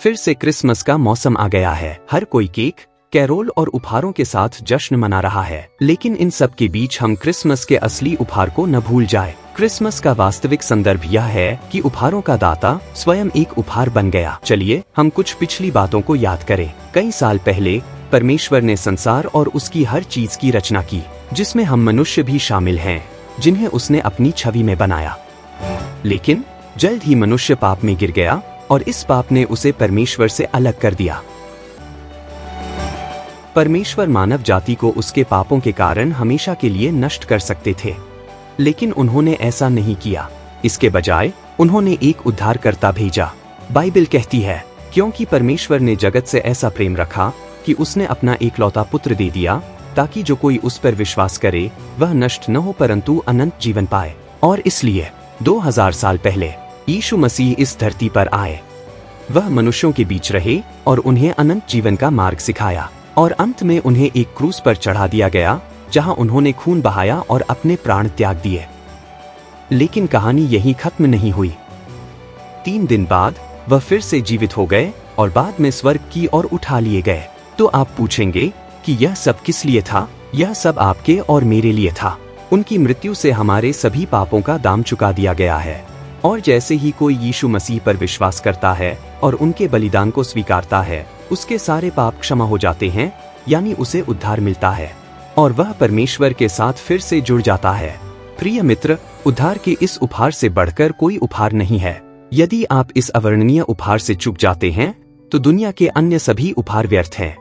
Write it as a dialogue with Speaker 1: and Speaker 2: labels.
Speaker 1: फिर से क्रिसमस का मौसम आ गया है। हर कोई केक, कैरोल और उपहारों के साथ जश्न मना रहा है। लेकिन इन सब के बीच हम क्रिसमस के असली उपहार को न भूल जाए। क्रिसमस का वास्तविक संदर्भ यह है कि उपहारों का दाता स्वयं एक उपहार बन गया। चलिए हम कुछ पिछली बातों को याद करें। कई साल पहले परमेश्वर ने संसार और उसकी हर चीज की रचना की, जिसमें हम मनुष्य भी शामिल हैं, जिन्हें उसने अपनी छवि में बनाया। लेकिन जल्द ही मनुष्य पाप में गिर गया और इस पाप ने उसे परमेश्वर से अलग कर दिया। परमेश्वर मानव जाति को उसके पापों के कारण हमेशा के लिए नष्ट कर सकते थे, लेकिन उन्होंने ऐसा नहीं किया। इसके बजाय उन्होंने एक उद्धारकर्ता भेजा। बाइबल कहती है, क्योंकि परमेश्वर ने जगत से ऐसा प्रेम रखा कि उसने अपना एकलौता पुत्र दे दिया, ताकि जो कोई उस पर विश्वास करे वह नष्ट न हो परंतु अनंत जीवन पाए। और इसलिए 2000 साल पहले यीशु मसीह इस धरती पर आए। वह मनुष्यों के बीच रहे और उन्हें अनंत जीवन का मार्ग सिखाया, और अंत में उन्हें एक क्रूस पर चढ़ा दिया गया, जहां उन्होंने खून बहाया और अपने प्राण त्याग दिए। लेकिन कहानी यहीं खत्म नहीं हुई। 3 दिन बाद वह फिर से जीवित हो गए और बाद में स्वर्ग की ओर उठा लिए गए। तो आप पूछेंगे कि यह सब किस लिए था? यह सब आपके और मेरे लिए था। उनकी मृत्यु से हमारे सभी पापों का दाम चुका दिया गया है। और जैसे ही कोई यीशु मसीह पर विश्वास करता है और उनके बलिदान को स्वीकारता है, उसके सारे पाप क्षमा हो जाते हैं, यानी उसे उद्धार मिलता है और वह परमेश्वर के साथ फिर से जुड़ जाता है। प्रिय मित्र, उद्धार के इस उपहार से बढ़कर कोई उपहार नहीं है। यदि आप इस अवर्णनीय उपहार से चूक जाते हैं, तो दुनिया के अन्य सभी उपहार व्यर्थ हैं।